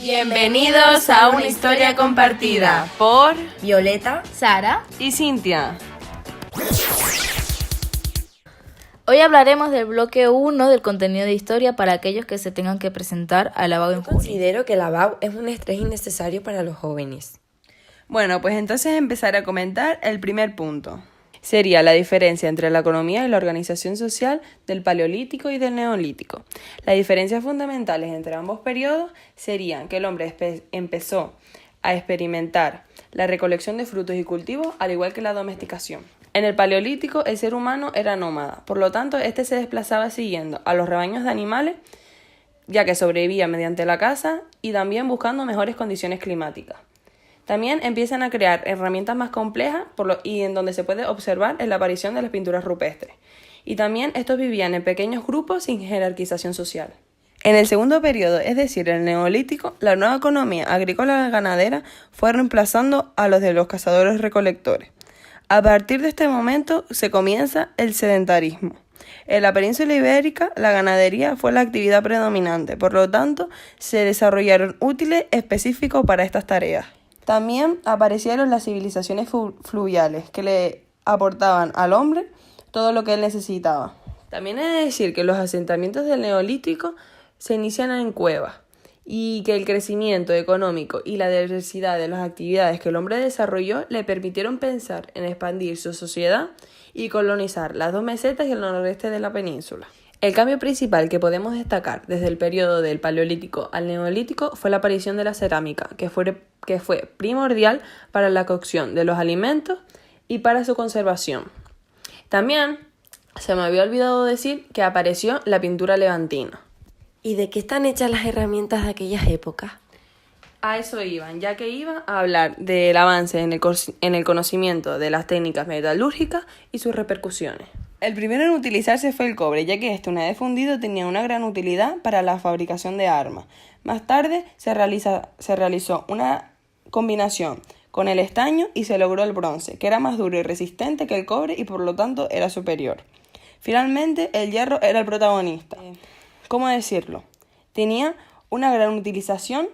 Bienvenidos a una historia compartida por Violeta, Sara y Cintia. Hoy hablaremos del bloque 1 del contenido de historia para aquellos que se tengan que presentar a la BAU en junio. Considero que la BAU es un estrés innecesario para los jóvenes. Bueno, pues entonces empezaré a comentar el primer punto. Sería la diferencia entre la economía y la organización social del Paleolítico y del Neolítico. Las diferencias fundamentales entre ambos periodos serían que el hombre empezó a experimentar la recolección de frutos y cultivos, al igual que la domesticación. En el Paleolítico, el ser humano era nómada, por lo tanto, este se desplazaba siguiendo a los rebaños de animales, ya que sobrevivía mediante la caza y también buscando mejores condiciones climáticas. También empiezan a crear herramientas más complejas y en donde se puede observar la aparición de las pinturas rupestres. Y también estos vivían en pequeños grupos sin jerarquización social. En el segundo periodo, es decir, el Neolítico, la nueva economía agrícola y ganadera fue reemplazando a los de los cazadores-recolectores. A partir de este momento se comienza el sedentarismo. En la península ibérica, la ganadería fue la actividad predominante, por lo tanto, se desarrollaron útiles específicos para estas tareas. También aparecieron las civilizaciones fluviales, que le aportaban al hombre todo lo que él necesitaba. También he de decir que los asentamientos del Neolítico se inician en cuevas y que el crecimiento económico y la diversidad de las actividades que el hombre desarrolló le permitieron pensar en expandir su sociedad y colonizar las dos mesetas y el noroeste de la península. El cambio principal que podemos destacar desde el periodo del Paleolítico al Neolítico fue la aparición de la cerámica, que fue primordial para la cocción de los alimentos y para su conservación. También se me había olvidado decir que apareció la pintura levantina. ¿Y de qué están hechas las herramientas de aquellas épocas? A eso iban, ya que iba a hablar del avance en el conocimiento de las técnicas metalúrgicas y sus repercusiones. El primero en utilizarse fue el cobre, ya que este, una vez fundido, tenía una gran utilidad para la fabricación de armas. Más tarde se realizó una combinación con el estaño y se logró el bronce, que era más duro y resistente que el cobre y por lo tanto era superior. Finalmente, el hierro era el protagonista. ¿Cómo decirlo? Tenía una gran utilización,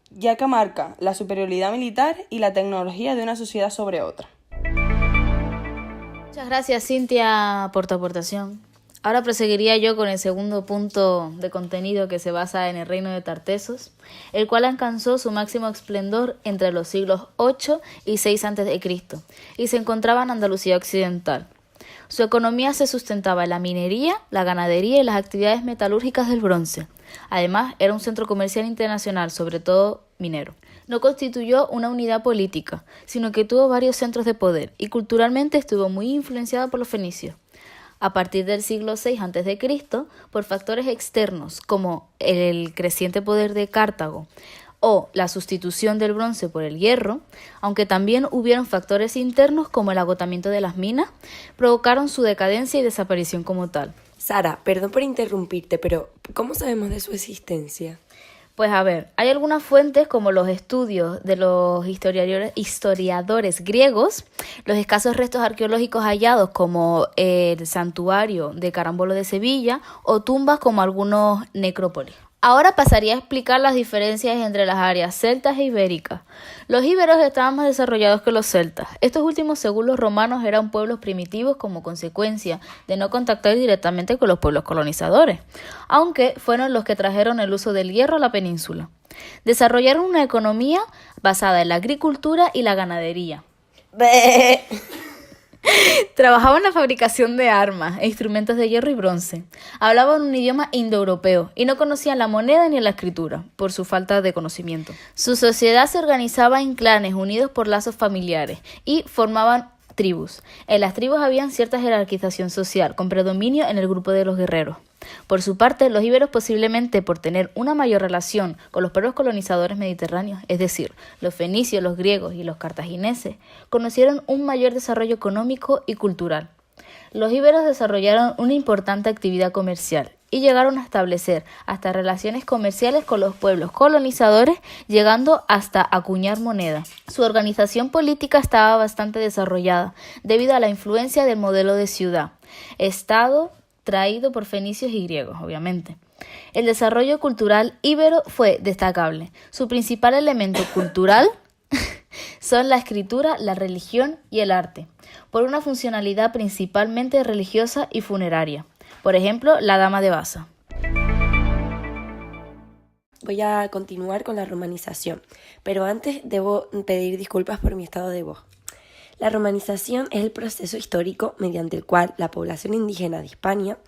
ya que marca la superioridad militar y la tecnología de una sociedad sobre otra. Muchas gracias, Cintia, por tu aportación. Ahora proseguiría yo con el segundo punto de contenido que se basa en el reino de Tartesos, el cual alcanzó su máximo esplendor entre los siglos 8 y 6 a.C. y se encontraba en Andalucía occidental. Su economía se sustentaba en la minería, la ganadería y las actividades metalúrgicas del bronce. Además, era un centro comercial internacional, sobre todo minero. No constituyó una unidad política, sino que tuvo varios centros de poder y culturalmente estuvo muy influenciada por los fenicios. A partir del siglo VI a.C., por factores externos como el creciente poder de Cartago o la sustitución del bronce por el hierro, aunque también hubieron factores internos como el agotamiento de las minas, provocaron su decadencia y desaparición como tal. Sara, perdón por interrumpirte, pero ¿cómo sabemos de su existencia? Pues a ver, hay algunas fuentes como los estudios de los historiadores griegos, los escasos restos arqueológicos hallados como el santuario de Carambolo de Sevilla o tumbas como algunos necrópolis. Ahora pasaría a explicar las diferencias entre las áreas celtas e ibéricas. Los íberos estaban más desarrollados que los celtas. Estos últimos, según los romanos, eran pueblos primitivos como consecuencia de no contactar directamente con los pueblos colonizadores, aunque fueron los que trajeron el uso del hierro a la península. Desarrollaron una economía basada en la agricultura y la ganadería. Trabajaban en la fabricación de armas e instrumentos de hierro y bronce. Hablaban un idioma indoeuropeo y no conocían la moneda ni la escritura, por su falta de conocimiento. Su sociedad se organizaba en clanes unidos por lazos familiares y formaban tribus. En las tribus había cierta jerarquización social, con predominio en el grupo de los guerreros. Por su parte, los íberos, posiblemente por tener una mayor relación con los pueblos colonizadores mediterráneos, es decir, los fenicios, los griegos y los cartagineses, conocieron un mayor desarrollo económico y cultural. Los íberos desarrollaron una importante actividad comercial y llegaron a establecer hasta relaciones comerciales con los pueblos colonizadores, llegando hasta acuñar moneda. Su organización política estaba bastante desarrollada, debido a la influencia del modelo de ciudad-estado traído por fenicios y griegos, obviamente. El desarrollo cultural íbero fue destacable. Su principal elemento cultural son la escritura, la religión y el arte, por una funcionalidad principalmente religiosa y funeraria. Por ejemplo, la Dama de Baza. Voy a continuar con la romanización, pero antes debo pedir disculpas por mi estado de voz. La romanización es el proceso histórico mediante el cual la población indígena de Hispania,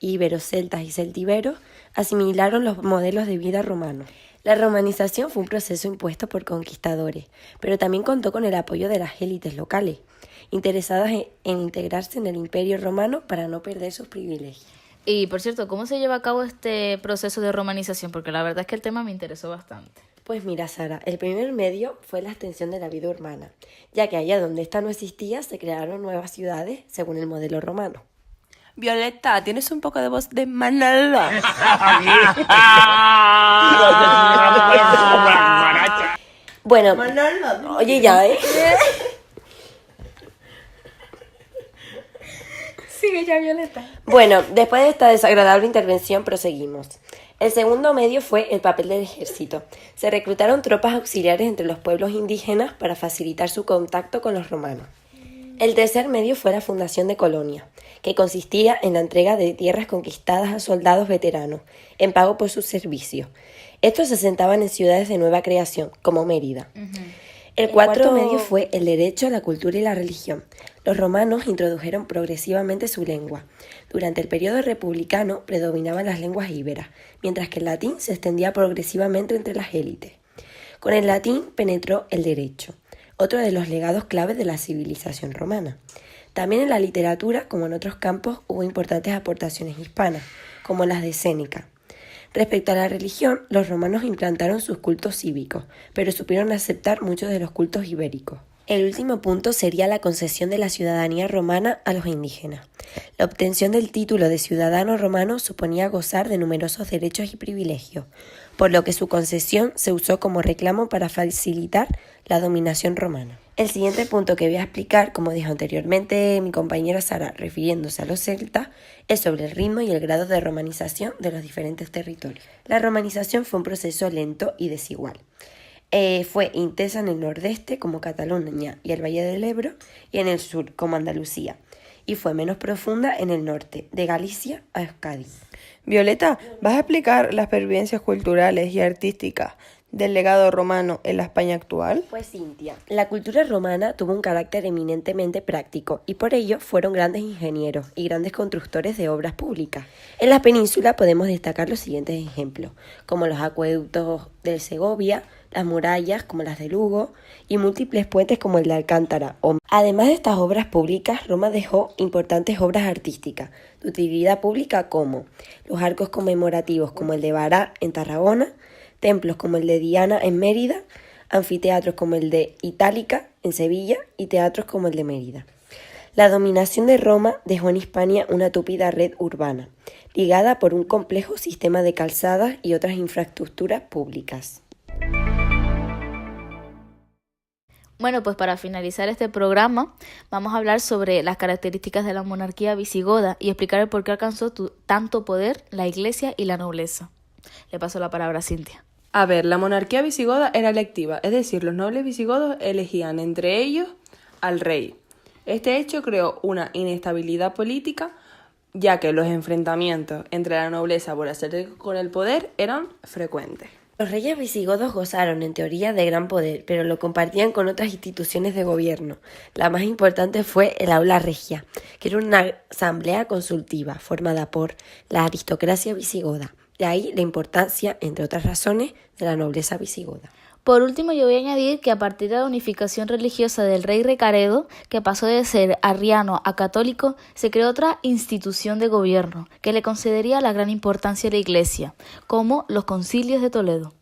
íberos, celtas y celtiberos, asimilaron los modelos de vida romanos. La romanización fue un proceso impuesto por conquistadores, pero también contó con el apoyo de las élites locales, interesadas en integrarse en el Imperio Romano para no perder sus privilegios. Y, por cierto, ¿cómo se lleva a cabo este proceso de romanización? Porque la verdad es que el tema me interesó bastante. Pues mira, Sara, el primer medio fue la extensión de la vida urbana, ya que allá donde esta no existía se crearon nuevas ciudades según el modelo romano. Violeta, tienes un poco de voz de Manolo. Bueno, oye ya, Sigue ya, Violeta. Bueno, después de esta desagradable intervención proseguimos. El segundo medio fue el papel del ejército. Se reclutaron tropas auxiliares entre los pueblos indígenas para facilitar su contacto con los romanos. El tercer medio fue la fundación de colonias, que consistía en la entrega de tierras conquistadas a soldados veteranos, en pago por sus servicios. Estos se asentaban en ciudades de nueva creación, como Mérida. El cuarto medio fue el derecho a la cultura y la religión. Los romanos introdujeron progresivamente su lengua. Durante el periodo republicano predominaban las lenguas íberas, mientras que el latín se extendía progresivamente entre las élites. Con el latín penetró el derecho, otro de los legados claves de la civilización romana. También en la literatura, como en otros campos, hubo importantes aportaciones hispanas, como las de Séneca. Respecto a la religión, los romanos implantaron sus cultos cívicos, pero supieron aceptar muchos de los cultos ibéricos. El último punto sería la concesión de la ciudadanía romana a los indígenas. La obtención del título de ciudadano romano suponía gozar de numerosos derechos y privilegios, por lo que su concesión se usó como reclamo para facilitar la dominación romana. El siguiente punto que voy a explicar, como dijo anteriormente mi compañera Sara, refiriéndose a los celtas, es sobre el ritmo y el grado de romanización de los diferentes territorios. La romanización fue un proceso lento y desigual. Fue intensa en el nordeste, como Cataluña y el Valle del Ebro, y en el sur, como Andalucía, y fue menos profunda en el norte, de Galicia a Cádiz. Violeta, ¿vas a explicar las pervivencias culturales y artísticas del legado romano en la España actual? Pues Cintia, la cultura romana tuvo un carácter eminentemente práctico y por ello fueron grandes ingenieros y grandes constructores de obras públicas. En la península podemos destacar los siguientes ejemplos, como los acueductos del Segovia, las murallas como las de Lugo y múltiples puentes como el de Alcántara. Además de estas obras públicas, Roma dejó importantes obras artísticas de utilidad pública como los arcos conmemorativos como el de Bará en Tarragona, templos como el de Diana en Mérida, anfiteatros como el de Itálica en Sevilla y teatros como el de Mérida. La dominación de Roma dejó en Hispania una tupida red urbana, ligada por un complejo sistema de calzadas y otras infraestructuras públicas. Bueno, pues para finalizar este programa vamos a hablar sobre las características de la monarquía visigoda y explicar el por qué alcanzó tanto poder la Iglesia y la nobleza. Le paso la palabra a Cintia. A ver, la monarquía visigoda era electiva, es decir, los nobles visigodos elegían entre ellos al rey. Este hecho creó una inestabilidad política, ya que los enfrentamientos entre la nobleza por hacerse con el poder eran frecuentes. Los reyes visigodos gozaron, en teoría, de gran poder, pero lo compartían con otras instituciones de gobierno. La más importante fue el Aula Regia, que era una asamblea consultiva formada por la aristocracia visigoda. De ahí la importancia, entre otras razones, de la nobleza visigoda. Por último, yo voy a añadir que a partir de la unificación religiosa del rey Recaredo, que pasó de ser arriano a católico, se creó otra institución de gobierno que le concedería la gran importancia a la Iglesia, como los concilios de Toledo.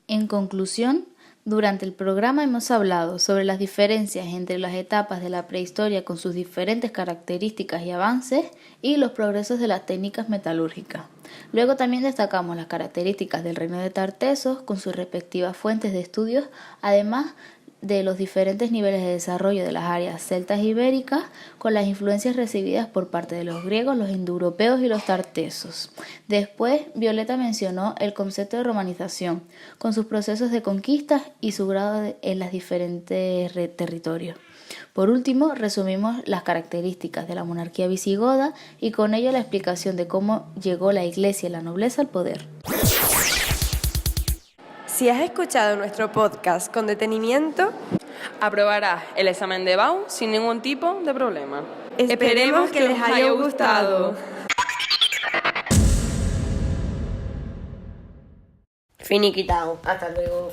En conclusión, durante el programa hemos hablado sobre las diferencias entre las etapas de la prehistoria con sus diferentes características y avances y los progresos de las técnicas metalúrgicas. Luego también destacamos las características del reino de Tartesos con sus respectivas fuentes de estudios, además de los diferentes niveles de desarrollo de las áreas celtas ibéricas con las influencias recibidas por parte de los griegos, los indoeuropeos y los tartesos. Después, Violeta mencionó el concepto de romanización, con sus procesos de conquista y su grado en los diferentes territorios. Por último, resumimos las características de la monarquía visigoda y con ello la explicación de cómo llegó la Iglesia y la nobleza al poder. Si has escuchado nuestro podcast con detenimiento, aprobarás el examen de BAU sin ningún tipo de problema. esperemos que les haya gustado. Finiquitado. Hasta luego.